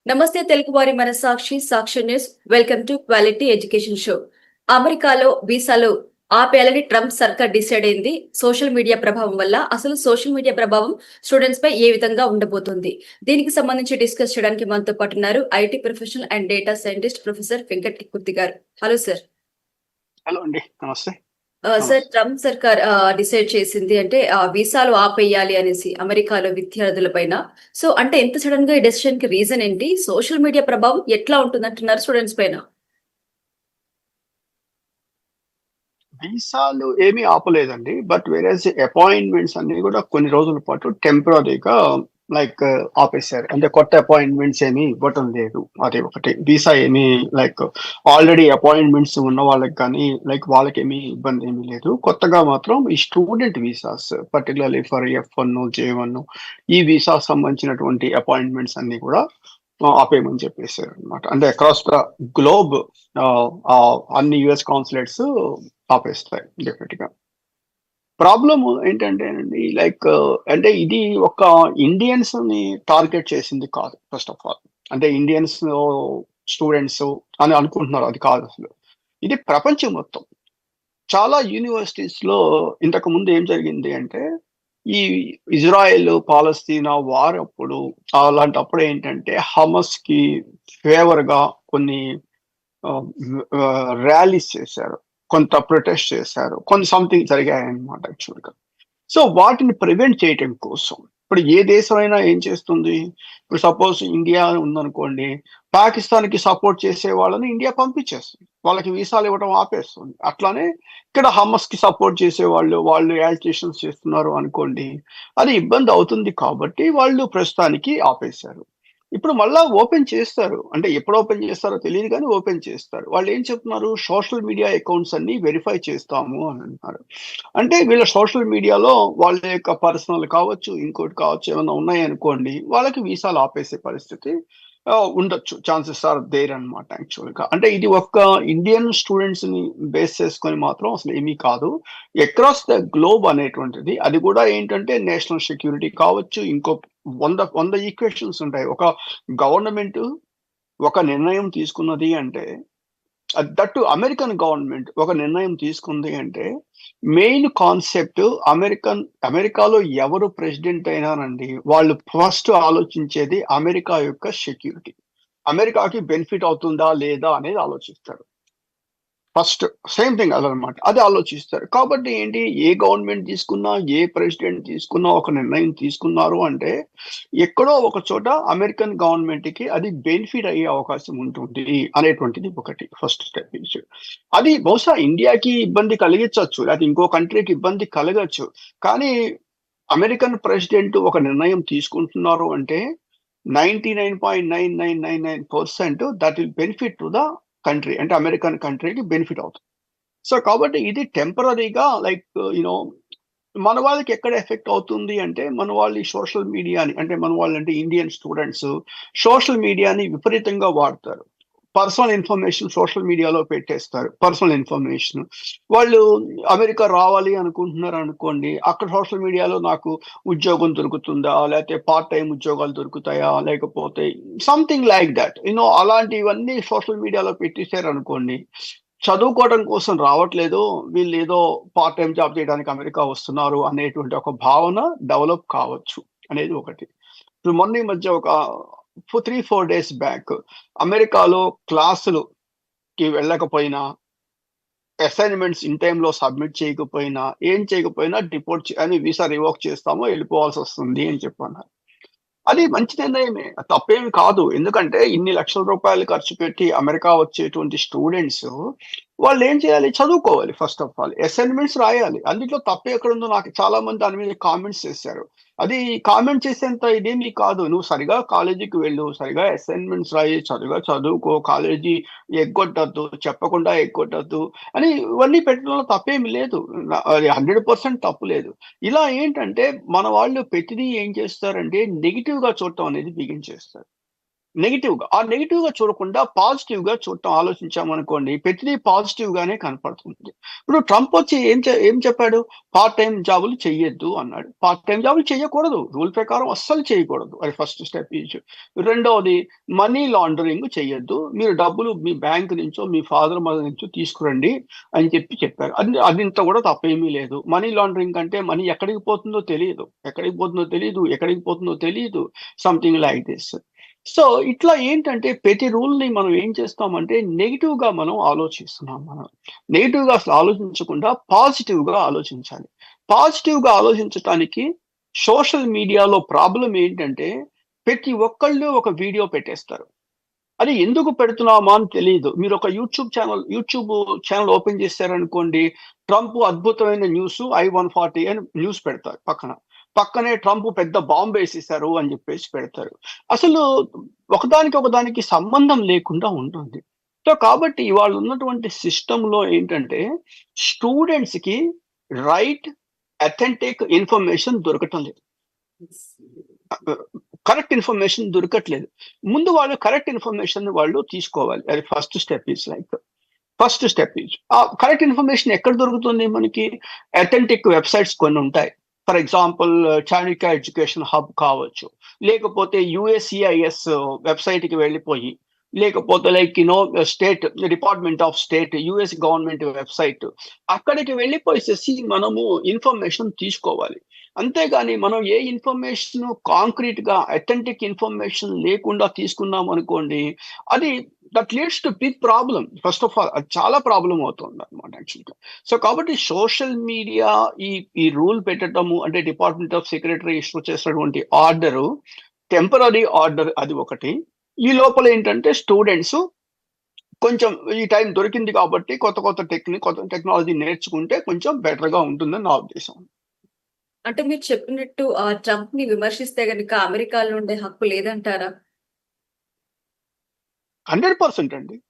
నమస్తే తెలుగు వారి మనసాక్షి Sakshi news. Welcome to quality education show. అమెరికాలో వీసాలు ఆపేయాలని ట్రంప్ సర్కార్ డిసైడ్ అయింది. సోషల్ మీడియా ప్రభావం వల్ల అసలు సోషల్ మీడియా ప్రభావం స్టూడెంట్స్ పై ఏ విధంగా ఉండబోతుంది, దీనికి సంబంధించి డిస్కస్ చేయడానికి మనతో పాటు ఉన్నారు IT professional and data scientist professor Venkat Kurthi garu. Hello sir. Hello అండి, నమస్తే. సార్, ట్రంప్ సర్కార్ డిసైడ్ చేసింది అంటే వీసాలు ఆపేయాలి అనేసి అమెరికాలో విద్యార్థుల పైన. సో అంటే ఎంత సడన్ గా ఈ డెసిషన్ కి రీజన్ ఏంటి? సోషల్ మీడియా ప్రభావం ఎట్లా ఉంటుంది అంటున్నారు స్టూడెంట్స్ పైన? వీసాలు ఏమీ ఆపలేదండి. బట్ వేరేస్ అపాయింట్మెంట్స్ అన్ని కూడా కొన్ని రోజుల పాటు టెంపరరీగా ఆపేశారు. అంటే కొత్త అపాయింట్మెంట్స్ ఏమీ ఇవ్వటం లేదు. అది ఒకటి. వీసా ఏమీ ఆల్రెడీ అపాయింట్మెంట్స్ ఉన్న వాళ్ళకి కానీ వాళ్ళకి ఏమీ ఇబ్బంది ఏమీ లేదు. కొత్తగా మాత్రం ఈ student visas particularly for F1, J1 ఈ వీసా సంబంధించినటువంటి అపాయింట్మెంట్స్ అన్ని కూడా ఆపేయమని చెప్పేశారు అనమాట. అంటే అక్రాస్ ద గ్లోబ్ అన్ని యుఎస్ కాన్సులేట్స్ ఆపేస్తాయి డెఫినెట్ గా. ప్రాబ్లం ఏంటంటే అండి అంటే ఇది ఒక ఇండియన్స్ ని టార్గెట్ చేసింది కాదు. ఫస్ట్ ఆఫ్ ఆల్ అంటే ఇండియన్స్ స్టూడెంట్స్ అని అనుకుంటున్నారు, అది కాదు అసలు. ఇది ప్రపంచం మొత్తం. చాలా యూనివర్సిటీస్ లో ఇంతకు ముందు ఏం జరిగింది అంటే ఈ ఇజ్రాయెల్ పాలస్తీనా వార్ అప్పుడు అలాంటప్పుడు ఏంటంటే హమస్ కి ఫేవర్ గా కొన్ని ర్యాలీస్ చేశారు, కొంత ప్రొటెస్ట్ చేశారు, కొన్ని సంథింగ్ జరిగాయన్నమాట యాక్చువల్గా. సో వాటిని ప్రివెంట్ చేయటం కోసం ఇప్పుడు ఏ దేశం అయినా ఏం చేస్తుంది? ఇప్పుడు సపోజ్ ఇండియా ఉందనుకోండి, పాకిస్తాన్ కి సపోర్ట్ చేసే వాళ్ళని ఇండియా పంపించేస్తుంది, వాళ్ళకి వీసాలు ఇవ్వడం ఆపేస్తుంది. అట్లానే ఇక్కడ హమస్ కి సపోర్ట్ చేసే వాళ్ళు యాజిటేషన్స్ చేస్తున్నారు అనుకోండి, అది ఇబ్బంది అవుతుంది కాబట్టి వాళ్ళు ప్రస్తుతానికి ఆపేశారు. ఇప్పుడు మళ్ళా ఓపెన్ చేస్తారు. అంటే ఎప్పుడు ఓపెన్ చేస్తారో తెలియదు కానీ ఓపెన్ చేస్తారు. వాళ్ళు ఏం చెప్తున్నారు? సోషల్ మీడియా అకౌంట్స్ అన్ని వెరిఫై చేస్తాము అని అంటున్నారు. అంటే వీళ్ళ సోషల్ మీడియాలో వాళ్ళ యొక్క పర్సనల్ కావచ్చు, ఇంకోటి కావచ్చు, ఏమైనా ఉన్నాయనుకోండి, వాళ్ళకి వీసాలు ఆపేసే పరిస్థితి ఉండొచ్చు. ఛాన్సెస్ ఆర్ దేర్ అనమాట యాక్చువల్గా. అంటే ఇది ఒక్క ఇండియన్ స్టూడెంట్స్ ని బేస్ చేసుకొని మాత్రం అసలు ఏమీ కాదు. అక్రాస్ ద గ్లోబ్ అనేటువంటిది, అది కూడా ఏంటంటే నేషనల్ సెక్యూరిటీ కావచ్చు, ఇంకో వంద ఈక్వేషన్స్ ఉంటాయి. ఒక గవర్నమెంట్ ఒక నిర్ణయం తీసుకున్నది అంటే, దట్టు అమెరికన్ గవర్నమెంట్ ఒక నిర్ణయం తీసుకుంది అంటే మెయిన్ కాన్సెప్ట్ అమెరికాలో ఎవరు ప్రెసిడెంట్ అయినారండి, వాళ్ళు ఫస్ట్ ఆలోచించేది అమెరికా యొక్క సెక్యూరిటీ. అమెరికాకి బెనిఫిట్ అవుతుందా లేదా అనేది ఆలోచిస్తారు ఫస్ట్. సేమ్ థింగ్ అదనమాట, అది ఆలోచిస్తారు. కాబట్టి ఏంటి, ఏ గవర్నమెంట్ తీసుకున్నా, ఏ ప్రెసిడెంట్ తీసుకున్నా ఒక నిర్ణయం తీసుకున్నారు అంటే ఎక్కడో ఒక చోట అమెరికన్ గవర్నమెంట్ కి అది బెనిఫిట్ అయ్యే అవకాశం ఉంటుంది అనేటువంటిది ఒకటి ఫస్ట్ స్టెప్. అది బహుశా ఇండియాకి ఇబ్బంది కలిగించవచ్చు, లేకపోతే ఇంకో కంట్రీకి ఇబ్బంది కలగచ్చు. కానీ అమెరికన్ ప్రెసిడెంట్ ఒక నిర్ణయం తీసుకుంటున్నారు అంటే 99.9999% that will benefit to the country. అంటే అమెరికన్ కంట్రీకి బెనిఫిట్ అవుతుంది. సో కాబట్టి ఇది టెంపరరీగా యూనో మన వాళ్ళకి ఎక్కడ ఎఫెక్ట్ అవుతుంది అంటే, మన వాళ్ళు ఈ సోషల్ మీడియాని, అంటే మన వాళ్ళు అంటే ఇండియన్ స్టూడెంట్స్ సోషల్ మీడియాని విపరీతంగా వాడతారు. పర్సనల్ ఇన్ఫర్మేషన్ సోషల్ మీడియాలో పెట్టేస్తారు. పర్సనల్ ఇన్ఫర్మేషన్ వాళ్ళు అమెరికా రావాలి అనుకుంటున్నారు అనుకోండి, అక్కడ సోషల్ మీడియాలో నాకు ఉద్యోగం దొరుకుతుందా, లేకపోతే పార్ట్ టైం ఉద్యోగాలు దొరుకుతాయా, లేకపోతే సంథింగ్ లైక్ దట్ అలాంటివన్నీ సోషల్ మీడియాలో పెట్టేశారు అనుకోండి. చదువుకోవడం కోసం రావట్లేదు, వీళ్ళు ఏదో పార్ట్ టైం జాబ్ చేయడానికి అమెరికా వస్తున్నారు అనేటువంటి ఒక భావన డెవలప్ కావచ్చు అనేది ఒకటి. ఇప్పుడు మొన్న ఈ మధ్య ఒక 3-4 డేస్ బ్యాక్ అమెరికాలో క్లాసులుకి వెళ్ళకపోయినా, అసైన్మెంట్స్ ఇన్ టైంలో సబ్మిట్ చేయకపోయినా, ఏం చేయకపోయినా డిపోర్ట్ అని వీసా రివోక్ చేస్తామో, వెళ్ళిపోవాల్సి వస్తుంది అని చెప్పన్నారు. అది మంచి నిర్ణయమే, తప్పేమి కాదు. ఎందుకంటే ఇన్ని లక్షల రూపాయలు ఖర్చు పెట్టి అమెరికా వచ్చేటువంటి స్టూడెంట్స్ వాళ్ళు ఏం చేయాలి? చదువుకోవాలి. ఫస్ట్ ఆఫ్ ఆల్ అసైన్మెంట్స్ రాయాలి. అందులో తప్పు ఎక్కడుందో నాకు చాలా మంది దాని మీద కామెంట్స్ చేశారు. అది కామెంట్ చేసేంత ఇదేమీ కాదు. నువ్వు సరిగా కాలేజీకి వెళ్ళు, సరిగా అసైన్మెంట్స్ రాయి, సరిగా చదువుకో, కాలేజీ ఎగ్గొట్టద్దు, చెప్పకుండా ఎగ్గొట్టద్దు అని ఇవన్నీ పెట్టడంలో తప్పేమి లేదు. అది 100% తప్పు లేదు. ఇలా ఏంటంటే మన వాళ్ళు ప్రతిదీ ఏం చేస్తారంటే నెగిటివ్ గా చూడటం అనేది బిగిన్ చేస్తారు. ఆ నెగిటివ్ గా చూడకుండా పాజిటివ్ గా చూడటం ఆలోచించామనుకోండి, ప్రతిదీ పాజిటివ్ గానే కనపడుతుంది. ఇప్పుడు ట్రంప్ వచ్చి ఏం చెప్పాడు? పార్ట్ టైమ్ జాబులు చెయ్యొద్దు అన్నాడు. పార్ట్ టైమ్ జాబులు చేయకూడదు. రూల్ ప్రకారం అస్సలు చేయకూడదు. అది ఫస్ట్ స్టెప్ ఈజ్. రెండవది, మనీ లాండరింగ్ చెయ్యొద్దు. మీరు డబ్బులు మీ బ్యాంక్ నుంచో, మీ ఫాదర్ మదర్ నుంచో తీసుకురండి అని చెప్పారు. అదింత కూడా తప్పేమీ లేదు. మనీ లాండరింగ్ అంటే మనీ ఎక్కడికి పోతుందో తెలీదు. Something like this. సో ఇట్లా ఏంటంటే ప్రతి రూల్‌ని మనం ఏం చేస్తామంటే నెగెటివ్‌గా మనం ఆలోచిస్తున్నాం మనం. నెగెటివ్‌గా అసలు ఆలోచించకుండా పాజిటివ్‌గా ఆలోచించాలి. పాజిటివ్‌గా ఆలోచించటానికి సోషల్ మీడియాలో ప్రాబ్లమ్ ఏంటంటే ప్రతి ఒక్కళ్ళు ఒక వీడియో పెట్టేస్తారు. అది ఎందుకు పెడుతున్నామా అని తెలీదు. మీరొక యూట్యూబ్ ఛానల్ ఓపెన్ చేశారనుకోండి, ట్రంప్ అద్భుతమైన న్యూసు I-140 అని న్యూస్ పెడతారు పక్కన. పక్కనే ట్రంప్ పెద్ద బాంబేసేశారు అని చెప్పేసి పెడతారు. అసలు ఒకదానికి సంబంధం లేకుండా ఉంటుంది. సో, కాబట్టి ఇవాళ ఉన్నటువంటి సిస్టమ్‌లో ఏంటంటే స్టూడెంట్స్‌కి రైట్, అథెంటిక్ ఇన్ఫర్మేషన్ దొరకటం లేదు. కరెక్ట్ ఇన్ఫర్మేషన్ దొరకట్లేదు. ముందు వాళ్ళు కరెక్ట్ ఇన్ఫర్మేషన్ వాళ్ళు తీసుకోవాలి. అది ఫస్ట్ స్టెప్ ఈజ్. ఆ కరెక్ట్ ఇన్ఫర్మేషన్ ఎక్కడ దొరుకుతుంది మనకి? అథెంటిక్ వెబ్‌సైట్స్ కొన్ని ఉంటాయి. For example Chanakya education hub కావచ్చు. లేకపోతే USCIS వెబ్‌సైట్‌కి వెళ్ళిపోయి, లేకపోతే state department of state US government website అక్కడికి వెళ్ళిపోయేసేసి మనము ఇన్ఫర్మేషన్ తీసుకోవాలి. అంతేగాని మనం ఏ ఇన్ఫర్మేషన్ కాంక్రీట్‌గా అథెంటిక్ ఇన్ఫర్మేషన్ లేకుండా తీసుకున్నాం అనుకోండి, అది that leads to big problem. First of all అది చాలా ప్రాబ్లమ్ అవుతుందన్నమాట యాక్చువల్‌గా. సో, కాబట్టి సోషల్ మీడియా ఈ రూల్ పెట్టటము అంటే డిపార్ట్మెంట్ ఆఫ్ సెక్రటరీ ఇష్యూ చేసినటువంటి ఆర్డరు టెంపరరీ ఆర్డర్ అది ఒకటి. ఈ లోపల ఏంటంటే స్టూడెంట్స్ కొంచెం ఈ టైం దొరికింది కాబట్టి కొత్త టెక్నాలజీ నేర్చుకుంటే కొంచెం బెటర్‌గా ఉంటుందని నా ఉద్దేశం. అంటే మీరు చెప్పినట్టు ట్రంప్‌ని విమర్శిస్తే గనుక అమెరికాలో ఉండే హక్కు లేదంటారా? 100% అండి.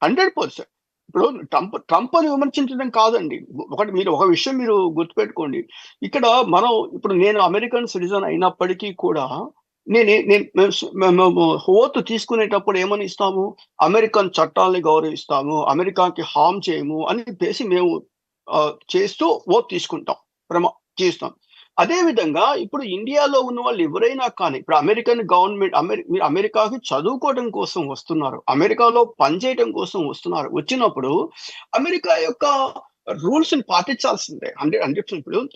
100%. ఇప్పుడు ట్రంప్‌ని విమర్శించడం కాదండి. మీరు ఒక విషయం మీరు గుర్తుపెట్టుకోండి. ఇక్కడ నేను అమెరికన్ సిటిజన్ అయినప్పటికీ కూడా నేనే నేను మేము ఓత్ తీసుకునేటప్పుడు ఏమని ఇస్తాము? అమెరికన్ చట్టాల్ని గౌరవిస్తాము. అమెరికాకి హార్మ్ చేయము అని చెప్పేసి మేము చేస్తూ ఓత్ తీసుకుంటాం. చేస్తాం. అదే విధంగా ఇప్పుడు ఇండియాలో ఉన్న వాళ్ళు ఎవరైనా కానీ ఇప్పుడు అమెరికన్ గవర్నమెంట్ మీరు అమెరికాకి చదువుకోవడం కోసం వస్తున్నారు. అమెరికాలో పనిచేయడం కోసం వస్తున్నారు. వచ్చినప్పుడు అమెరికా యొక్క రూల్స్‌ని పాటించాల్సిందే. 100% ఇప్పుడు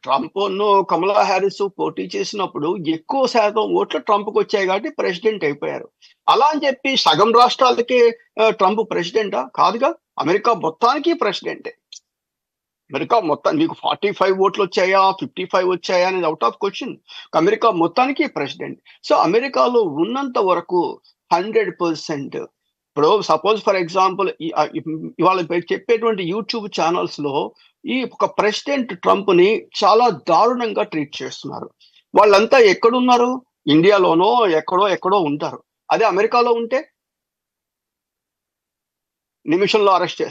ట్రంప్‌ను, కమలా హారిస్ పోటీ చేసినప్పుడు ఎక్కువ శాతం ఓట్లు ట్రంప్‌కొచ్చాయి కాబట్టి ప్రెసిడెంట్ అయిపోయారు. అలా అని చెప్పి సగం రాష్ట్రాలకే ట్రంప్ ప్రెసిడెంటా? కాదుగా. అమెరికా మొత్తానికి ప్రెసిడెంటే. అమెరికా మొత్తం మీకు 45 ఓట్లొచ్చాయా? 55 వచ్చాయా? అనేది ఔట్ ఆఫ్ క్వెషన్. అమెరికా మొత్తానికి ప్రెసిడెంట్. సో, అమెరికాలో ఉన్నంత వరకు 100% ఇప్పుడు సపోజ్ ఫర్ ఎగ్జాంపుల్ ఇవాళ చెప్పేటువంటి యూట్యూబ్ ఛానల్స్‌లో ఈ ఒక ప్రెసిడెంట్ ట్రంప్‌ని చాలా దారుణంగా ట్రీట్ చేస్తున్నారు. వాళ్ళంతా ఎక్కడున్నారు? ఇండియాలోనో ఎక్కడో ఉంటారు. అదే అమెరికాలో ఉంటే నిమిషంలో అరెస్ట్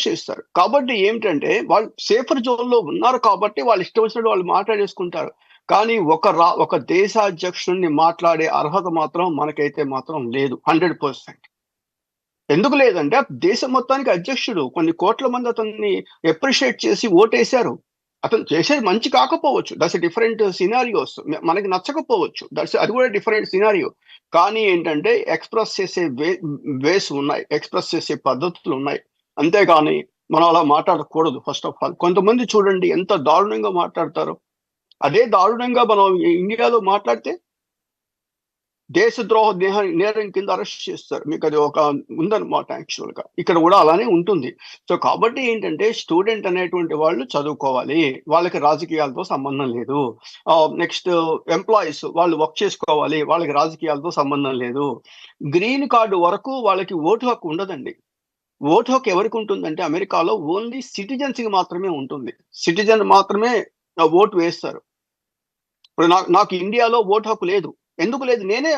చేస్తారు. కాబట్టి ఏమిటంటే వాళ్ళు సేఫర్ జోన్‌లో ఉన్నారు కాబట్టి వాళ్ళు ఇష్టం వచ్చినట్టు వాళ్ళు మాట్లాడేసుకుంటారు. కానీ ఒక దేశాధ్యక్షుడిని మాట్లాడే అర్హత మాత్రం మనకైతే మాత్రం లేదు 100%. ఎందుకు లేదంటే దేశం మొత్తానికి అధ్యక్షుడు. కొన్ని కోట్ల మంది అతన్ని అప్రిషియేట్ చేసి ఓటేశారు. అతను చేసేది మంచి కాకపోవచ్చు. That's a different scenarios. మనకి నచ్చకపోవచ్చు. అది కూడా డిఫరెంట్ సినారియో. కానీ ఏంటంటే ఎక్స్‌ప్రెస్ చేసే వేస్ ఉన్నాయి. ఎక్స్‌ప్రెస్ చేసే పద్ధతులున్నాయి. అంతేగాని మనం అలా మాట్లాడకూడదు ఫస్ట్ ఆఫ్ ఆల్. కొంతమంది చూడండి ఎంత దారుణంగా మాట్లాడతారో. అదే దారుణంగా మనం ఇండియాలో మాట్లాడితే దేశద్రోహ నేరం కింద అరెస్ట్ చేస్తారు. మీకది ఉందన్నమాట యాక్చువల్‌గా. ఇక్కడ కూడా అలానే ఉంటుంది. సో, కాబట్టి ఏంటంటే స్టూడెంట్ అనేటువంటి వాళ్ళు చదువుకోవాలి. వాళ్ళకి రాజకీయాలతో సంబంధం లేదు. నెక్స్ట్ ఎంప్లాయీస్ వాళ్ళు వర్క్ చేసుకోవాలి. వాళ్ళకి రాజకీయాలతో సంబంధం లేదు. గ్రీన్ కార్డ్ వరకు వాళ్ళకి ఓటు హక్కు ఉండదండి. ఓటు హక్కు ఎవరికి ఉంటుందంటే అమెరికాలో ఓన్లీ సిటిజన్స్‌కి మాత్రమే ఉంటుంది. సిటిజన్ మాత్రమే ఓటు వేస్తారు. ఇప్పుడు నాకు ఇండియాలో ఓటు హక్కు లేదు. ఎందుకు లేదు? నేనే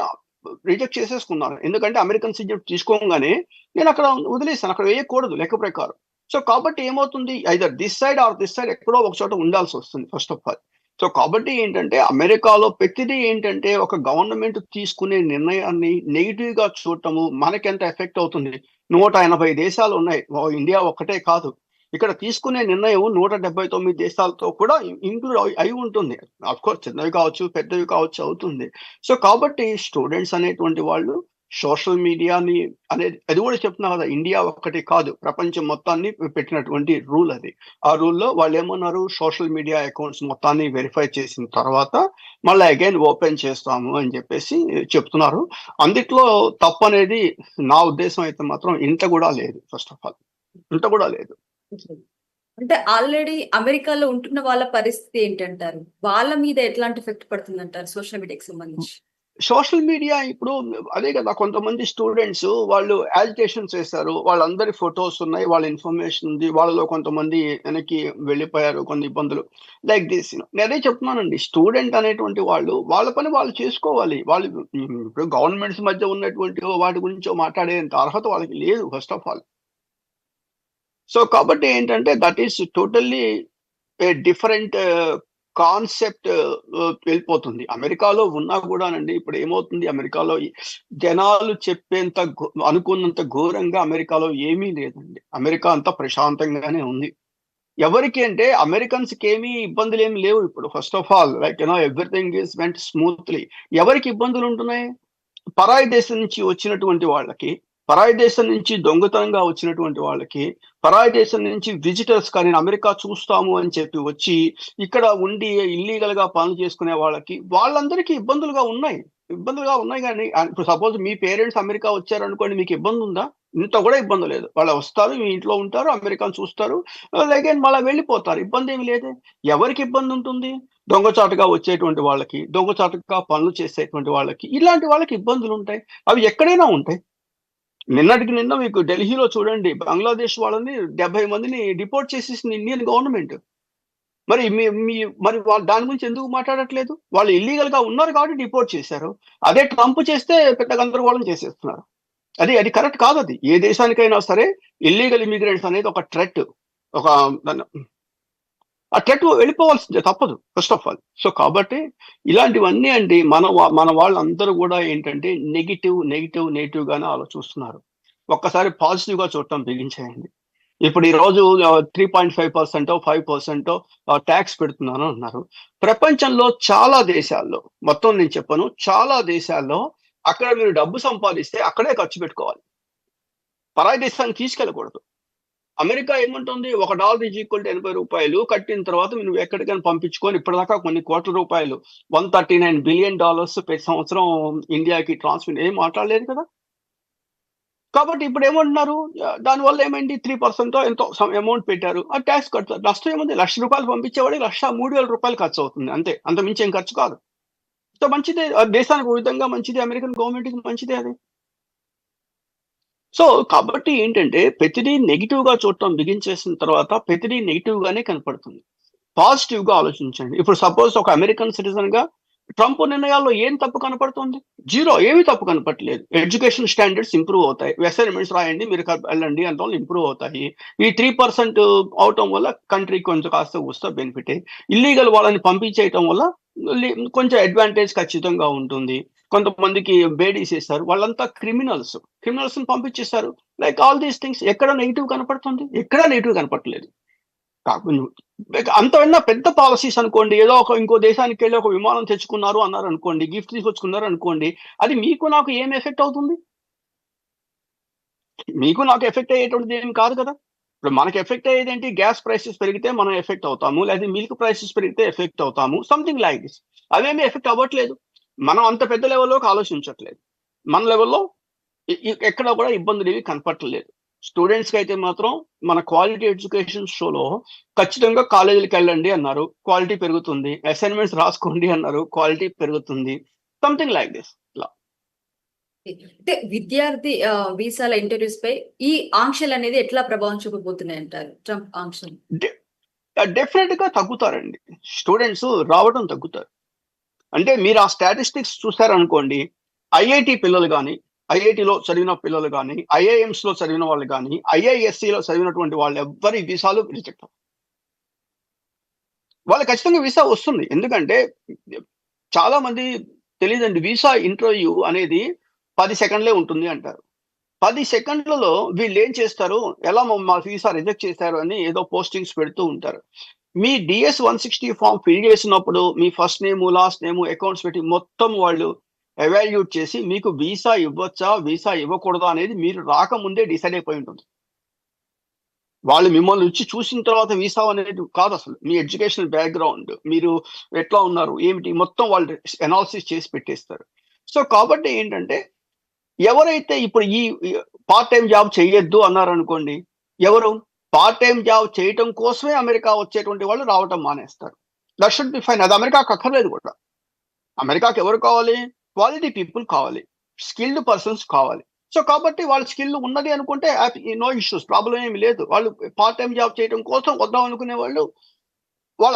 రిజెక్ట్ చేసేసుకున్నాను. ఎందుకంటే అమెరికన్ సిటిజన్ తీసుకోగానే నేను అక్కడ వదిలేసాను. అక్కడ వేయకూడదు లెక్క ప్రకారం. సో, కాబట్టి ఏమవుతుంది either this side or this side ఎక్కడో ఒక చోట ఉండాల్సొస్తుంది ఫస్ట్ ఆఫ్ ఆల్. సో కాబట్టి ఏంటంటే అమెరికాలో ప్రతిదీ ఏంటంటే ఒక గవర్నమెంట్ తీసుకునే నిర్ణయాన్ని నెగెటివ్ గా చూడటము మనకెంత ఎఫెక్ట్ అవుతుంది. 180 దేశాలు ఉన్నాయి. ఇండియా ఒక్కటే కాదు. ఇక్కడ తీసుకునే నిర్ణయం 179 దేశాలతో కూడా ఇంక్లూడ్ అయి ఉంటుంది. అఫ్‌కోర్స్ చిన్నవి కావచ్చు, పెద్దవి కావచ్చు అవుతుంది. సో కాబట్టి స్టూడెంట్స్ అనేటువంటి వాళ్ళు సోషల్ మీడియాని అది కూడా చెప్తున్నా కదా! ఇండియా ఒక్కటి కాదు. ప్రపంచం మొత్తాన్ని పెట్టినటువంటి రూల్ అది. ఆ రూల్‌లో వాళ్ళేమన్నారు సోషల్ మీడియా అకౌంట్స్ మొత్తాన్ని వెరిఫై చేసిన తర్వాత మళ్ళా అగైన్ ఓపెన్ చేస్తాము అని చెప్పేసి చెప్తున్నారు. అందుట్లో తప్పనేది నా ఉద్దేశం అయితే మాత్రం ఇంత కూడా లేదు ఫస్ట్ ఆఫ్ ఆల్. ఇంత కూడా లేదు. అంటే ఆల్రెడీ అమెరికాలో ఉంటున్న వాళ్ళ పరిస్థితి ఏంటంటారు? వాళ్ళ మీద ఎట్లాంటి ఎఫెక్ట్ పడుతుందంటారు సోషల్ మీడియాకి సంబంధించి? సోషల్ మీడియా ఇప్పుడు అదే కదా! కొంతమంది స్టూడెంట్స్ వాళ్ళు యాజిటేషన్ చేశారు. వాళ్ళందరి ఫోటోస్ ఉన్నాయి. వాళ్ళ ఇన్ఫర్మేషన్ ఉంది. వాళ్ళలో కొంతమంది వెనక్కి వెళ్ళిపోయారు. కొన్ని ఇబ్బందులు లైక్ దిస్ నేను అదే చెప్తున్నానండి. స్టూడెంట్ అనేటువంటి వాళ్ళు వాళ్ళ పని వాళ్ళు చేసుకోవాలి. వాళ్ళు ఇప్పుడు గవర్నమెంట్స్ మధ్య ఉన్నటువంటి వాటి గురించో మాట్లాడేంత అర్హత వాళ్ళకి లేదు ఫస్ట్ ఆఫ్ ఆల్. సో కాబట్టి ఏంటంటే that is totally a different concept వెళ్ళిపోతుంది. అమెరికాలో ఉన్నా గూడానండి ఇప్పుడు ఏమవుతుంది అమెరికాలో జనాలు చెప్పేంత అనుకున్నంత ఘోరంగా అమెరికాలో ఏమీ లేదండి. అమెరికా అంతా ప్రశాంతంగానే ఉంది. ఎవరికి అంటే అమెరికన్స్‌కేమీ ఇబ్బందులేమి లేవు ఇప్పుడు. First of all like everything is vent smoothly. ఎవరికి ఇబ్బందులుంటున్నాయి? పరాయి దేశం నుంచి వచ్చినటువంటి వాళ్ళకి, పరాయి దేశం నుంచి దొంగతనంగా వచ్చినటువంటి వాళ్ళకి, పరాయి దేశం నుంచి విజిటర్స్ కానీ అమెరికా చూస్తాము అని చెప్పి వచ్చి, ఇక్కడ ఉండి ఇల్లీగల్‌గా పనులు చేసుకునే వాళ్ళకి, వాళ్ళందరికీ ఇబ్బందులుగా ఉన్నాయి గానీ ఇప్పుడు సపోజ్ మీ పేరెంట్స్ అమెరికా వచ్చారనుకోండి మీకు ఇబ్బందుందా? ఇంత కూడా ఇబ్బంది లేదు. వాళ్ళు వస్తారు, మీ ఇంట్లో ఉంటారు, అమెరికాను చూస్తారు, అగైన్ మళ్ళా వెళ్ళిపోతారు. ఇబ్బందేమి లేదే. ఎవరికి ఇబ్బందుంటుంది? దొంగచాటుగా వచ్చేటువంటి వాళ్ళకి, దొంగచాటుగా పనులు చేసేటువంటి వాళ్ళకి, ఇలాంటి వాళ్ళకి ఇబ్బందులుంటాయి. అవి ఎక్కడైనా ఉంటాయి. నిన్నటికి నిన్న మీకు ఢిల్లీలో చూడండి బంగ్లాదేశ్ వాళ్ళని 70 మందిని డిపోర్ట్ చేసేసింది ఇండియన్ గవర్నమెంట్. మరి మీ మీ మరి వాళ్ళు దాని గురించి ఎందుకు మాట్లాడట్లేదు? వాళ్ళు ఇల్లీగల్‌గా ఉన్నారు కాబట్టి డిపోర్ట్ చేశారు. అదే ట్రంప్ చేస్తే పెద్ద గందరగోళం చేసేస్తున్నారు. అది కరెక్ట్ కాదది. ఏ దేశానికైనా సరే ఇల్లీగల్ ఇమ్మిగ్రెంట్స్ అనేది ఒక థ్రెట్. ఒక దాన్ని ఆ థ్రెట్ వెళ్ళిపోవాల్సిందే తప్పదు ఫస్ట్ ఆఫ్ ఆల్. సో కాబట్టి ఇలాంటివన్నీ అండి మన వాళ్ళందరూ గూడా ఏంటంటే నెగెటివ్ గానే ఆలోచిస్తున్నారు. ఒక్కసారి పాజిటివ్‌గా చూడటం బిగించేయండి. ఇప్పుడు ఈ రోజు 3.5% 5% టాక్స్ పెడుతున్నాను అన్నారు. ప్రపంచంలో చాలా దేశాల్లో మొత్తం నేను చెప్పను. చాలా దేశాల్లో అక్కడ మీరు డబ్బు సంపాదిస్తే అక్కడే ఖర్చు పెట్టుకోవాలి. పరాయి దేశానికి తీసుకెళ్ళకూడదు. అమెరికా ఏమంటుంది? $1 ఈజ్ ఈక్వల్ టు రూ. 80 కట్టిన తర్వాత నువ్వు ఎక్కడికైనా పంపించుకొని ఇప్పటిదాకా కొన్ని కోట్ల రూపాయలు $139 బిలియన్ ప్రతి సంవత్సరం ఇండియాకి ట్రాన్స్‌ఫర్ ఏం మాట్లాడలేదు కదా! కాబట్టి ఇప్పుడేమంటున్నారు? దానివల్ల ఏమైంది 3% ఎంతో సమ్ అమౌంట్ పెట్టారు. ఆ టాక్స్ కడతారు. నష్టం ఏముంది? రూ. 1,00,000 పంపించేవాడికి ₹1,03,000 ఖర్చవుతుంది అంతే. అంతకుమించి ఏం ఖర్చు కాదు. సో మంచిదే. దేశానికి ఓ విధంగా మంచిదే. అమెరికన్ గవర్నమెంట్‌కి మంచిదే అది. సో కాబట్టి ఏంటంటే ప్రతిదీ నెగెటివ్‌గా చూడటం బిగించేసిన తర్వాత ప్రతిదీ నెగెటివ్‌గానే కనపడుతుంది. పాజిటివ్‌గా ఆలోచించండి. ఇప్పుడు సపోజ్ ఒక అమెరికన్ సిటిజన్‌గా ట్రంప్ నిర్ణయాల్లో ఏం తప్పు కనపడుతుంది? జీరో ఏమి తప్పు కనపడట్లేదు. ఎడ్యుకేషన్ స్టాండర్డ్స్ ఇంప్రూవ్ అవుతాయి. అసైన్‌మెంట్స్ రాయండి మీరు వెళ్ళండి అందువల్ల ఇంప్రూవ్ అవుతాయి. ఈ 3% అవటం వల్ల కంట్రీకి కొంచెం కాస్త కూస్తో బెనిఫిటే. ఇల్లీగల్ వాళ్ళని పంపించేయటం వల్ల కొంచెం అడ్వాంటేజ్ ఖచ్చితంగా ఉంటుంది. కొంతమందికి బేడీసేశారు. వాళ్ళంతా క్రిమినల్స్. క్రిమినల్స్‌ని పంపించేశారు. లైక్ ఆల్ దీస్ థింగ్స్ ఎక్కడ నెగెటివ్ కనపడుతుంది? ఎక్కడా నెగెటివ్ కనపడట్లేదు. అంతకన్నా పెద్ద పాలిసీస్ అనుకోండి. ఏదో ఇంకో దేశానికెళ్ళి ఒక విమానం తెచ్చుకున్నారు అన్నారనుకోండి. గిఫ్ట్ తీసుకొచ్చుకున్నారనుకోండి. అది మీకు నాకు ఏం ఎఫెక్ట్ అవుతుంది? మీకు నాకు ఎఫెక్ట్ అయ్యేటువంటిది ఏమి కాదు కదా! ఇప్పుడు మనకి ఎఫెక్ట్ అయ్యేదేంటి? గ్యాస్ ప్రైసెస్ పెరిగితే మనం ఎఫెక్ట్ అవుతాము. లేదా మిల్క్ ప్రైసెస్ పెరిగితే ఎఫెక్ట్ అవుతాము. Something like this. అవేమీ ఎఫెక్ట్ అవ్వట్లేదు. మనం అంత పెద్ద లెవెల్‌లోకి ఆలోచించట్లేదు. మన లెవెల్‌లో ఎక్కడ కూడా ఇబ్బందులేవి కనపడట్లేదు. స్టూడెంట్స్‌కైతే మాత్రం మన క్వాలిటీ ఎడ్యుకేషన్ షోలో ఖచ్చితంగా కాలేజీలకెళ్ళండి అన్నారు. క్వాలిటీ పెరుగుతుంది. అసైన్‌మెంట్స్ రాసుకోండి అన్నారు. క్వాలిటీ పెరుగుతుంది. Something like this. ఇలా. అంటే విద్యార్థి వీసాల ఇంటర్వ్యూస్‌పై ఈ ఆంక్షలనేది ఎట్లా ప్రభావం చూపబోతున్నాయంటారు? ట్రంప్ ఆంక్షలు. డె డెఫినిట్‌గా తగ్గుతారండి. స్టూడెంట్స్ రావడం తగ్గుతారు. అంటే మీరు ఆ స్టాటిస్టిక్స్ చూసారనుకోండి. ఐఐటీ పిల్లలు గాని, ఐఐటీలో చదివిన పిల్లలు గాని, ఐఐఎమ్స్‌లో చదివిన వాళ్ళు గాని, ఐఐఎస్‌సిలో చదివినటువంటి వాళ్ళెవ్వరి వీసాలు రిజెక్ట్ అవ్వవు. వాళ్ళకి ఖచ్చితంగా వీసా వస్తుంది. ఎందుకంటే చాలా మంది తెలీదండి. వీసా ఇంటర్వ్యూ అనేది 10 సెకండ్లే ఉంటుంది అంటారు. 10 సెకండ్లలో వీళ్ళేం చేస్తారు, ఎలా మా వీసా రిజెక్ట్ చేశారు అని ఏదో పోస్టింగ్స్ పెడుతూ ఉంటారు. మీ డీఎస్ 160 ఫార్మ్ ఫిల్ చేసినప్పుడు మీ first name, last name, accounts పెట్టి మొత్తం వాళ్ళు ఎవాల్యూట్ చేసి మీకు వీసా ఇవ్వొచ్చా, వీసా ఇవ్వకూడదా అనేది మీరు రాకముందే డిసైడ్ అయిపోయి ఉంటుంది. వాళ్ళు మిమ్మల్ని వచ్చి చూసిన తర్వాత వీసా అనేది కాదసలు. మీ ఎడ్యుకేషనల్ బ్యాక్‌గ్రౌండ్, మీరు ఎట్లా ఉన్నారు, ఏమిటి మొత్తం వాళ్ళు అనాలిసిస్ చేసి పెట్టేస్తారు. సో, కాబట్టి ఏంటంటే ఎవరైతే ఇప్పుడు ఈ పార్ట్ టైమ్ జాబ్ చెయ్యొద్దు అన్నారనుకోండి. ఎవరు? పార్ట్ టైమ్ జాబ్ చేయటం కోసమే అమెరికా వచ్చేటువంటి వాళ్ళు రావటం మానేస్తారు. That should be fine. అది అమెరికాకి అక్కర్లేదు కూడా. అమెరికాకి ఎవరు కావాలి? క్వాలిటీ పీపుల్ కావాలి. స్కిల్డ్ పర్సన్స్ కావాలి. సో, కాబట్టి వాళ్ళ స్కిల్ ఉన్నది అనుకుంటే నో ఇష్యూస్, ప్రాబ్లమ్ ఏమి లేదు. వాళ్ళు పార్ట్ టైమ్ జాబ్ చేయడం కోసం వద్దాం అనుకునే వాళ్ళు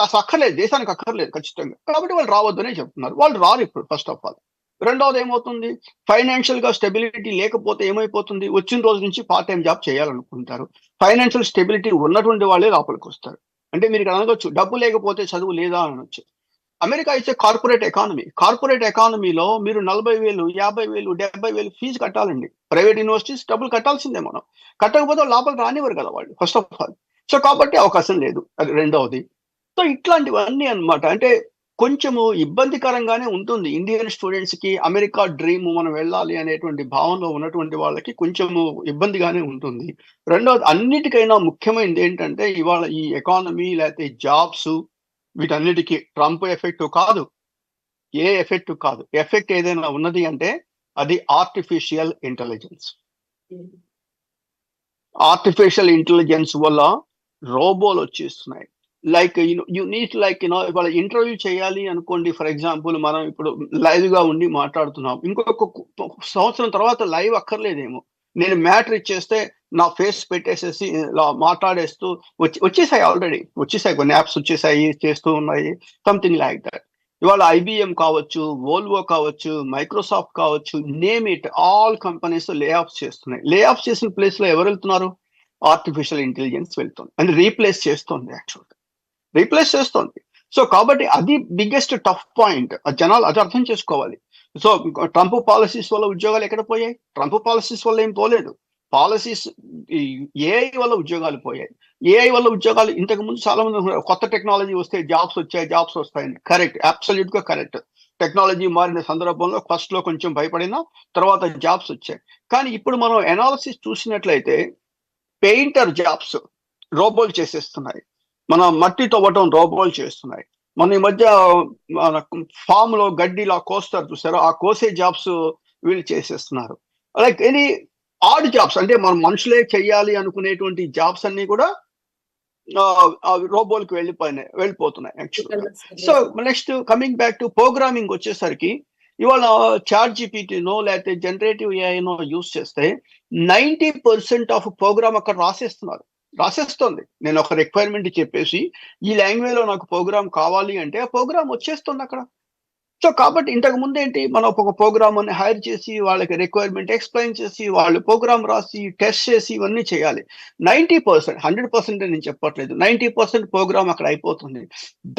అసలు అక్కర్లేదు. దేశానికి అక్కర్లేదు ఖచ్చితంగా. కాబట్టి వాళ్ళు రావద్దనే చెప్తున్నారు. వాళ్ళు రారు ఇప్పుడు ఫస్ట్ ఆఫ్ ఆల్. రెండోది ఏమవుతుంది? ఫైనాన్షియల్‌గా స్టెబిలిటీ లేకపోతే ఏమైపోతుంది? వచ్చిన రోజు నుంచి పార్ట్ టైమ్ జాబ్ చేయాలనుకుంటారు. ఫైనాన్షియల్ స్టెబిలిటీ ఉన్నటువంటి వాళ్ళే లోపలికొస్తారు. అంటే మీరు ఇక్కడ అనొచ్చు, డబ్బు లేకపోతే చదువు లేదా అనొచ్చు. America it's a corporate economy. Corporate ఎకానమీలో మీరు 40,000, 50,000, 70,000 ఫీజు కట్టాలండి. ప్రైవేట్ యూనివర్సిటీస్ డబ్బులు కట్టాల్సిందే మనం. కట్టకపోతే లోపలికి రానివ్వరు కదా వాళ్ళు ఫస్ట్ ఆఫ్ ఆల్. సో, కాబట్టి అవకాశం లేదు. అది రెండవది. సో, ఇట్లాంటివన్నీ అన్నమాట. అంటే కొంచెము ఇబ్బందికరంగానే ఉంటుంది. ఇండియన్ స్టూడెంట్స్‌కి అమెరికా డ్రీమ్ మనం వెళ్ళాలి అనేటువంటి భావనలో ఉన్నటువంటి వాళ్ళకి కొంచెము ఇబ్బందిగానే ఉంటుంది. రెండోది అన్నిటికైనా ముఖ్యమైనది ఏంటంటే ఇవాళ ఈ ఎకానమీ లేతే జాబ్స్ వీటన్నిటికి ట్రంప్ ఎఫెక్ట్ కాదు. ఏ ఎఫెక్ట్ కాదు. ఎఫెక్ట్ ఏదైనా ఉన్నది అంటే అది ఆర్టిఫిషియల్ ఇంటెలిజెన్స్. ఆర్టిఫిషియల్ ఇంటెలిజెన్స్ వల్ల రోబోలొచ్చేస్తున్నాయి. లైక్ యూ నీడ్ ఇవాళ ఇంటర్వ్యూ చేయాలి అనుకోండి. ఫర్ ఎగ్జాంపుల్ మనం ఇప్పుడు లైవ్‌గా ఉండి మాట్లాడుతున్నాం. ఇంకొక సంవత్సరం తర్వాత లైవ్ అక్కర్లేదేమో. నేను మ్యాటర్ ఇచ్చేస్తే నా ఫేస్ పెట్టేసేసి ఇలా మాట్లాడేస్తూ వచ్చేసాయి ఆల్రెడీ. వచ్చేసాయి, కొన్ని యాప్స్ వచ్చేసాయి, చేస్తూ ఉన్నాయి. Something like that. ఇవాళ ఐబీఎం కావచ్చు, వోల్వో కావచ్చు, మైక్రోసాఫ్ట్ కావచ్చు, నేమ్ ఇట్, ఆల్ కంపెనీస్ లే ఆఫ్స్ చేస్తున్నాయి. లే ఆఫ్ చేసిన ప్లేస్‌లో ఎవరెళ్తున్నారు? ఆర్టిఫిషియల్ ఇంటెలిజెన్స్ వెళ్తుంది. అంటే రీప్లేస్ చేస్తుంది యాక్చువల్‌గా. రీప్లేస్ చేస్తోంది. సో, కాబట్టి అది బిగ్గెస్ట్ టఫ్ పాయింట్. జనాలు అది అర్థం చేసుకోవాలి. సో, ట్రంప్ పాలిసీస్ వల్ల ఉద్యోగాలు ఎక్కడ పోయాయి? ట్రంప్ పాలిసీస్ వల్ల ఏం పోలేదు. పాలిసీస్ ఈ ఏఐ వల్ల ఉద్యోగాలు పోయాయి. ఏఐ వల్ల ఉద్యోగాలు ఇంతకుముందు చాలా మంది అనుకున్నారు, కొత్త టెక్నాలజీ వస్తే జాబ్స్ వచ్చాయి, జాబ్స్ వస్తాయని. కరెక్ట్. అబ్సల్యూట్‌గా కరెక్ట్. టెక్నాలజీ మారిన సందర్భంలో ఫస్ట్‌లో కొంచెం భయపడినా తర్వాత జాబ్స్ వచ్చాయి. కానీ ఇప్పుడు మనం అనాలిసిస్ చూసినట్లయితే పెయింటర్ జాబ్స్ రోబోలు చేసేస్తున్నాయి. మన మట్టి తవ్వటం రోబోలు చేస్తున్నాయి. మన ఈ మధ్య మన ఫామ్‌లో గడ్డి ఇలా కోస్తారు చూసారా? ఆ కోసే జాబ్స్ వీళ్ళు చేసేస్తున్నారు. లైక్ ఎనీ ఆడ్ జాబ్స్, అంటే మనం మనుషులే చెయ్యాలి అనుకునేటువంటి జాబ్స్ అన్నీ కూడా అవి రోబోలకి వెళ్ళిపోతున్నాయి యాక్చువల్‌గా. So, next coming back to programming వచ్చేసరికి ఇవాళ చాట్ జీపీటీనో లేకపోతే జనరేటివ్ ఏఐనో యూజ్ చేస్తే 90% ఆఫ్ ప్రోగ్రామ్ అక్కడ రాసేస్తోంది. నేను ఒక రిక్వైర్మెంట్ చెప్పేసి ఈ లాంగ్వేజ్‌లో నాకు ప్రోగ్రామ్ కావాలి అంటే ఆ ప్రోగ్రామ్ వచ్చేస్తుంది అక్కడ. సో, కాబట్టి ఇంతకు ముందేంటి మనం ఒక ప్రోగ్రామర్‌ని హైర్ చేసి వాళ్ళకి రిక్వైర్మెంట్ ఎక్స్‌ప్లెయిన్ చేసి వాళ్ళు ప్రోగ్రామ్ రాసి టెస్ట్ చేసి ఇవన్నీ చేయాలి. 90% 100% నేను చెప్పట్లేదు. 90% ప్రోగ్రామ్ అక్కడ అయిపోతుంది.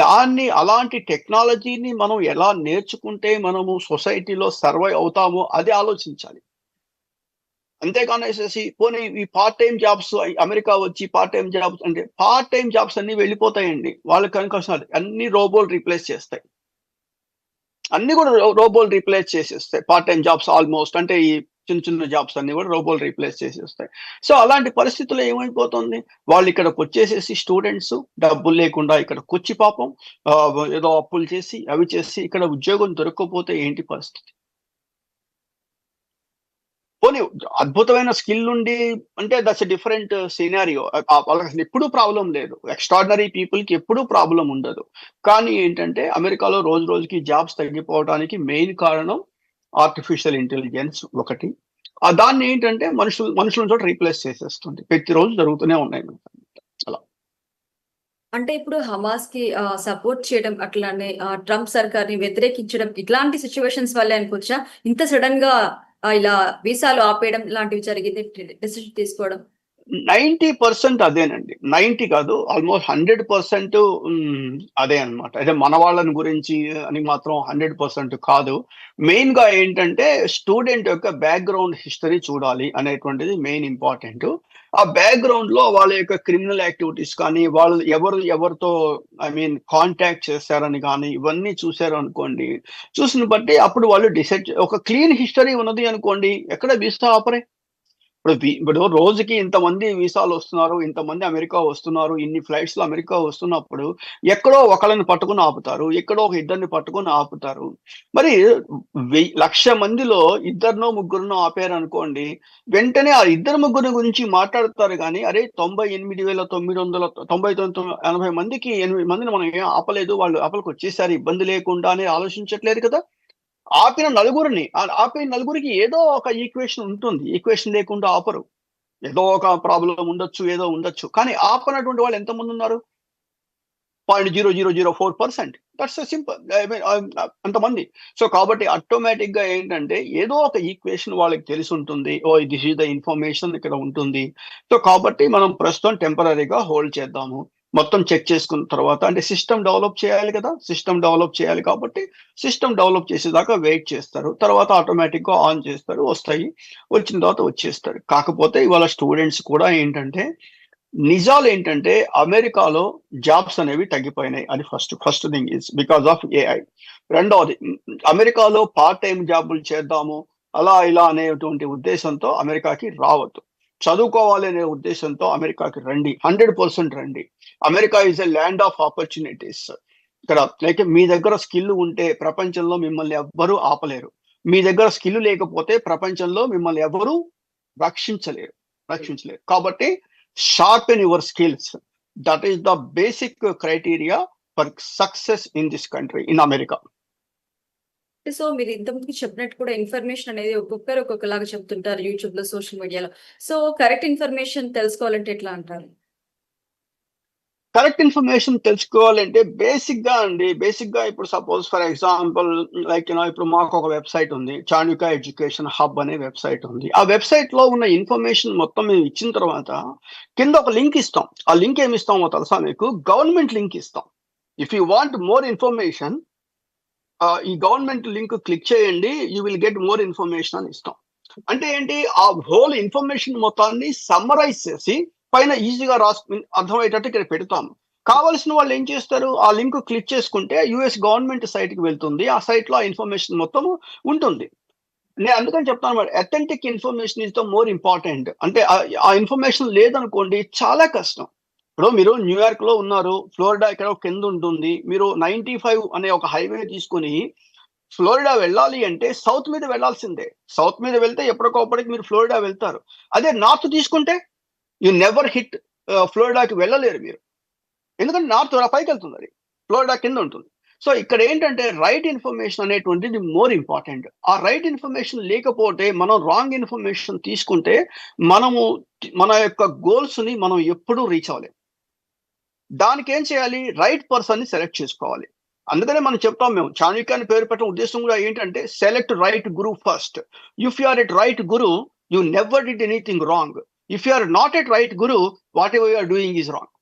దాన్ని అలాంటి టెక్నాలజీని మనం ఎలా నేర్చుకుంటే మనము సొసైటీలో సర్వైవ్ అవుతామో అది ఆలోచించాలి. అంతేగానేసేసి పోనీ ఈ పార్ట్ టైమ్ జాబ్స్ అమెరికా వచ్చి పార్ట్ టైమ్ జాబ్స్ అంటే పార్ట్ టైమ్ జాబ్స్ అన్నీ వెళ్ళిపోతాయండి. వాళ్ళకి కనుక అన్ని రోబోలు రీప్లేస్ చేస్తాయి. అన్ని కూడా రోబోలు రీప్లేస్ చేసేస్తాయి. పార్ట్ టైమ్ జాబ్స్ ఆల్మోస్ట్, అంటే ఈ చిన్న చిన్న జాబ్స్ అన్ని కూడా రోబోలు రీప్లేస్ చేసేస్తాయి. సో, అలాంటి పరిస్థితుల్లో ఏమైపోతుంది? వాళ్ళు ఇక్కడికొచ్చేసేసి స్టూడెంట్స్ డబ్బులు లేకుండా ఇక్కడికొచ్చి పాపం ఏదో అప్పులు చేసి అవి చేసి ఇక్కడ ఉద్యోగం దొరక్కపోతే ఏంటి పరిస్థితి? పోనీ అద్భుతమైన స్కిల్ ఉండి అంటే దట్స్ ఎ డిఫరెంట్ సినారియో. వాళ్ళకి అసలు ఎప్పుడూ ప్రాబ్లమ్ లేదు. ఎక్స్ట్రార్డినరీ పీపుల్‌కి ఎప్పుడూ ప్రాబ్లమ్ ఉండదు. కానీ ఏంటంటే అమెరికాలో రోజు రోజుకి జాబ్స్ తగ్గిపోవడానికి మెయిన్ కారణం ఆర్టిఫిషియల్ ఇంటెలిజెన్స్ ఒకటి. దాన్ని ఏంటంటే మనుషుల తోటి రీప్లేస్ చేసేస్తుంది. ప్రతిరోజు జరుగుతూనే ఉన్నాయి అలా. అంటే ఇప్పుడు హమాస్‌కి సపోర్ట్ చేయడం అట్లానే ట్రంప్ సర్కార్‌ని వ్యతిరేకించడం ఇట్లాంటి సిట్యుయేషన్స్ వల్లే అనుకోవచ్చా? ఇంత సడెన్‌గా ఇలా వీసాలు ఆపేయడం లాంటివి జరిగింది, డెసిషన్ తీసుకోవడం? 90% అదేనండి. 90 కాదు, ఆల్మోస్ట్ 100% అదే అన్నమాట. అయితే మన వాళ్ళని గురించి అని మాత్రం 100% కాదు. మెయిన్‌గా ఏంటంటే స్టూడెంట్ యొక్క బ్యాక్‌గ్రౌండ్ హిస్టరీ చూడాలి అనేటువంటిది మెయిన్ ఇంపార్టెంటు. ఆ బ్యాక్‌గ్రౌండ్‌లో వాళ్ళ యొక్క క్రిమినల్ యాక్టివిటీస్ కానీ, వాళ్ళు ఎవరితో కాంటాక్ట్ చేశారని గానీ, ఇవన్నీ చూసారనుకోండి. చూసిన బట్టి అప్పుడు వాళ్ళు డిసైడ్ ఒక క్లీన్ హిస్టరీ ఉన్నది అనుకోండి, ఎక్కడ వీసా ఆపరే. ఇప్పుడు రోజుకి ఇంతమంది వీసాలొస్తున్నారు, ఇంతమంది అమెరికా వస్తున్నారు, ఇన్ని ఫ్లైట్స్‌లో అమెరికా వస్తున్నప్పుడు, ఎక్కడో ఒకళ్ళని పట్టుకొని ఆపుతారు. ఎక్కడో ఒక ఇద్దరిని పట్టుకొని ఆపుతారు. మరి 1,00,000 మందిలో ఇద్దరినో, ముగ్గురినో ఆపారనుకోండి, వెంటనే ఆ ఇద్దరు, ముగ్గురి గురించి మాట్లాడతారు గానీ, అరే 98,980 మందికి 8 మందిని మనం ఏం ఆపలేదు. వాళ్ళు లోపలికొచ్చేసారు ఇబ్బంది లేకుండా అని ఆలోచించట్లేదు కదా! ఆపిన నలుగురికి ఏదో ఒక ఈక్వేషన్ ఉంటుంది. ఈక్వేషన్ లేకుండా ఆపరు. ఏదో ఒక ప్రాబ్లమ్ ఉండొచ్చు, ఏదో ఉండొచ్చు. కానీ ఆపనటువంటి వాళ్ళు ఎంతమందున్నారు? 0.0004%. That's simple. ఐ మీన్ అంతమంది. సో, కాబట్టి ఆటోమేటిక్‌గా ఏంటంటే, ఏదో ఒక ఈక్వేషన్ వాళ్ళకి తెలిసుంటుంది. ఓహ్! దిస్ ఈస్ ద ఇన్ఫర్మేషన్ ఇక్కడ ఉంటుంది. సో, కాబట్టి మనం ప్రస్తుతం టెంపరరీగా హోల్డ్ చేద్దాము. మొత్తం చెక్ చేసుకున్న తర్వాత అంటే సిస్టమ్ డెవలప్ చేయాలి కదా! సిస్టమ్ డెవలప్ చేయాలి కాబట్టి, సిస్టమ్ డెవలప్ చేసేదాకా వెయిట్ చేస్తారు. తర్వాత ఆటోమేటిక్‌గా ఆన్ చేస్తారు. వస్తాయి. వచ్చిన తర్వాత వచ్చేస్తారు. కాకపోతే ఇవాళ స్టూడెంట్స్ కూడా ఏంటంటే నిజాలేంటంటే అమెరికాలో జాబ్స్ అనేవి తగ్గిపోయినాయి. అది first thing is because of AI. రెండోది అమెరికాలో పార్ట్ టైమ్ జాబులు చేద్దాము, అలా ఇలా అనేటువంటి ఉద్దేశంతో అమెరికాకి రావద్దు. చదువుకోవాలి అనే ఉద్దేశంతో అమెరికాకి రండి. 100% రండి. America is a land of opportunities. ఇక్కడ లైక్ మీ దగ్గర స్కిల్ ఉంటే ప్రపంచంలో మిమ్మల్ని ఎవ్వరూ ఆపలేరు. మీ దగ్గర స్కిల్ లేకపోతే ప్రపంచంలో మిమ్మల్ని ఎవరు రక్షించలేరు. రక్షించలేరు. కాబట్టి sharpen your skills. That is the basic criteria for success in this country, in America. So మీరు ఇంతకుముందు చెప్పినట్టు కూడా ఇన్ఫర్మేషన్ అనేది ఒక్కొక్కరు ఒక్కొక్కలాగా చెప్తుంటారు యూట్యూబ్‌లో, సోషల్ మీడియాలో. సో కరెక్ట్ ఇన్ఫర్మేషన్ తెలుసుకోవాలంటే ఎట్లా అంటారు? కరెక్ట్ ఇన్ఫర్మేషన్ తెలుసుకోవాలంటే బేసిక్‌గా ఇప్పుడు సపోజ్ ఫర్ ఎగ్జాంపుల్ ఇప్పుడు మాకొక వెబ్‌సైట్ ఉంది. 'చాణుక్య ఎడ్యుకేషన్ హబ్' అనే వెబ్‌సైట్ ఉంది. ఆ వెబ్‌సైట్‌లో ఉన్న ఇన్ఫర్మేషన్ మొత్తం మేము ఇచ్చిన తర్వాత కింద ఒక లింక్ ఇస్తాం. ఆ లింక్ ఏమిస్తామో తెలుసా మీకు? గవర్నమెంట్ లింక్ ఇస్తాం. If you want more information ఈ గవర్నమెంట్ లింక్ క్లిక్ చేయండి. You will get more information అని ఇస్తాం. అంటే ఏంటి? ఆ హోల్ ఇన్ఫర్మేషన్ మొత్తాన్ని సమ్మరైజ్ చేసి పైన ఈజీగా అర్థమయ్యేటట్టు ఇక్కడ పెడతాము. కావాల్సిన వాళ్ళు ఏం చేస్తారు? ఆ లింక్ క్లిక్ చేసుకుంటే యూఎస్ గవర్నమెంట్ సైట్‌కి వెళ్తుంది. ఆ సైట్‌లో ఆ ఇన్ఫర్మేషన్ మొత్తం ఉంటుంది. నేను అందుకని చెప్తానన్నమాట. Authentic information is the more important. అంటే ఆ ఇన్ఫర్మేషన్ లేదనుకోండి చాలా కష్టం. ఇప్పుడు మీరు న్యూయార్క్‌లో ఉన్నారు. ఫ్లోరిడా ఎక్కడో కింద ఉంటుంది. మీరు 95 అనే ఒక హైవే తీసుకొని ఫ్లోరిడా వెళ్ళాలి అంటే సౌత్ మీద వెళ్ళాల్సిందే. సౌత్ మీద వెళ్తే ఎప్పటికోప్పటికి మీరు ఫ్లోరిడా వెళ్తారు. అదే నార్త్ తీసుకుంటే యూ నెవర్ హిట్ ఫ్లోరిడాకి వెళ్ళలేరు మీరు. ఎందుకంటే నార్త్ పైకెళ్తుందది. ఫ్లోరిడా కింద ఉంటుంది. సో ఇక్కడ ఏంటంటే రైట్ ఇన్ఫర్మేషన్ అనేటువంటిది మోర్ ఇంపార్టెంట్. ఆ రైట్ ఇన్ఫర్మేషన్ లేకపోతే మనం రాంగ్ ఇన్ఫర్మేషన్ తీసుకుంటే మనము మన యొక్క గోల్స్‌ని మనం ఎప్పుడూ రీచ్ అవ్వలేం. దానికేం చేయాలి? రైట్ పర్సన్‌ని సెలెక్ట్ చేసుకోవాలి. అందుకనే మనం చెప్తాం మేము. చాణక్య అని పేరు పెట్టడం ఉద్దేశ్యం కూడా ఏంటంటే select right guru first. If you are at right guru, you never did anything wrong. If you are not at right guru, whatever you are doing is wrong.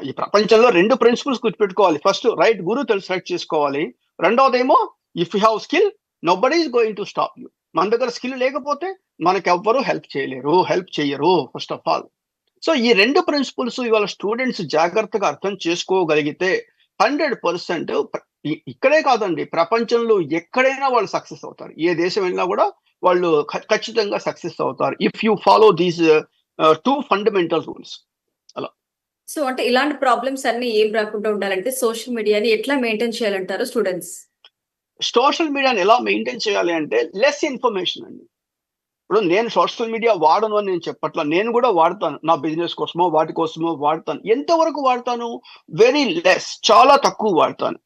ఈ ప్రపంచంలో 2 ప్రిన్సిపల్స్ గుర్తుపెట్టుకోవాలి. ఫస్ట్ రైట్ గురు సెలెక్ట్ చేసుకోవాలి. రెండోదేమో if you have skill nobody is going to stop you. మన దగ్గర skill లేకపోతే మనకెవ్వరు హెల్ప్ చెయ్యరు ఫస్ట్ ఆఫ్ ఆల్. సో ఈ 2 ప్రిన్సిపల్స్ ఇవాళ స్టూడెంట్స్ జాగ్రత్తగా అర్థం చేసుకోగలిగితే 100% ఇక్కడే కాదండి, ప్రపంచంలో ఎక్కడైనా వాళ్ళు సక్సెస్ అవుతారు. ఏ దేశం వెళ్ళినా కూడా వాళ్ళు ఖచ్చితంగా సక్సెస్ అవుతారు. If you follow these 2 fundamental rules. అలా. సో అంటే ఇలాంటి ప్రాబ్లమ్స్ అన్నీ ఏం రాకుండా ఉండాలంటే సోషల్ మీడియాని ఎట్లా మెయింటైన్ చేయాలంటారు స్టూడెంట్స్? సోషల్ మీడియాని ఎలా మెయింటైన్ చేయాలి అంటే లెస్ ఇన్ఫర్మేషన్ అండి. ఇప్పుడు నేను సోషల్ మీడియా వాడను అని నేను చెప్పట్లా. నేను కూడా వాడతాను. నా బిజినెస్ కోసమో, వాటి కోసమో వాడతాను. ఎంతవరకు వాడతాను? Very less. చాలా తక్కువ వాడతాను.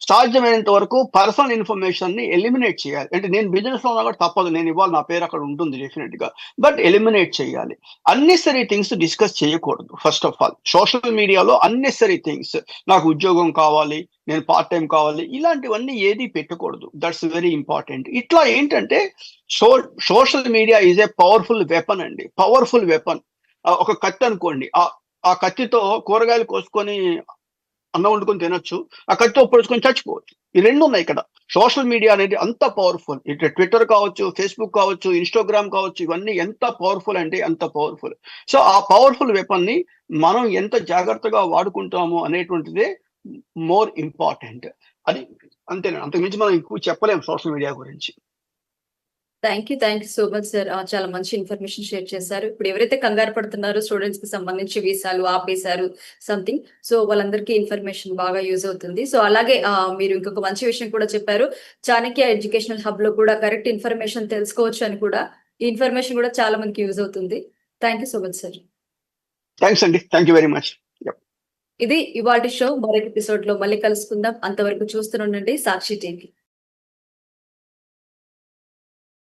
సాధ్యమైనంత వరకు పర్సనల్ ఇన్ఫర్మేషన్ ని ఎలిమినేట్ చేయాలి. అంటే నేను బిజినెస్ లో ఉన్నా కూడా తప్పదు, నేను ఇవ్వాలి, నా పేరు అక్కడ ఉంటుంది డెఫినెట్ గా, బట్ ఎలిమినేట్ చేయాలి. అన్నెసరీ థింగ్స్ డిస్కస్ చేయకూడదు. ఫస్ట్ ఆఫ్ ఆల్ సోషల్ మీడియాలో అన్నెసరీ థింగ్స్, నాకు ఉద్యోగం కావాలి, నేను పార్ట్ టైం కావాలి, ఇలాంటివన్నీ ఏది పెట్టకూడదు. That's very important. ఇట్లా ఏంటంటే social media is a powerful weapon అండి, పవర్ఫుల్ వెపన్. ఒక కత్తి అనుకోండి, ఆ కత్తితో కూరగాయలు కోసుకొని అన్నం వండుకొని తినొచ్చు, ఆ కత్తితో పొడుచుకొని చచ్చిపోవచ్చు. ఈ రెండు ఉన్నాయి ఇక్కడ. సోషల్ మీడియా అనేది అంత పవర్ఫుల్. ఇటు ట్విట్టర్ కావచ్చు, ఫేస్బుక్ కావచ్చు, ఇన్స్టాగ్రామ్ కావచ్చు, ఇవన్నీ ఎంత పవర్ఫుల్ అంటే అంత పవర్ఫుల్. సో ఆ పవర్ఫుల్ వెపన్ ని మనం ఎంత జాగ్రత్తగా వాడుకుంటాము అనేటువంటిదే మోర్ ఇంపార్టెంట్. అది అంతేనా, అంతకుమించి మనం ఎక్కువ చెప్పలేము సోషల్ మీడియా గురించి. Thank you so much sir. చాలా మంచి ఇన్ఫర్మేషన్ షేర్ చేశారు. ఇప్పుడు ఎవరైతే కంగారు పడుతున్నారో స్టూడెంట్స్ కి సంబంధించి వీసాలు ఆపేశారు సంథింగ్, సో వాళ్ళందరికీ ఇన్ఫర్మేషన్ బాగా యూజ్ అవుతుంది. సో అలాగే మీరు ఇంకొక మంచి విషయం కూడా చెప్పారు, చాణక్య ఎడ్యుకేషనల్ హబ్ లో కూడా కరెక్ట్ ఇన్ఫర్మేషన్ తెలుసుకోవచ్చు అని కూడా. ఈ ఇన్ఫర్మేషన్ కూడా చాలా మందికి యూజ్ అవుతుంది. Thank you so much sir. Thanks అండి, థ్యాంక్ యూ వెరీ మచ్. ఇది ఇవాల్టి షో. మరొక ఎపిసోడ్ లో మళ్ళీ కలుసుకుందాం. అంతవరకు చూస్తూనే ఉండండి సాక్షి టీవీ.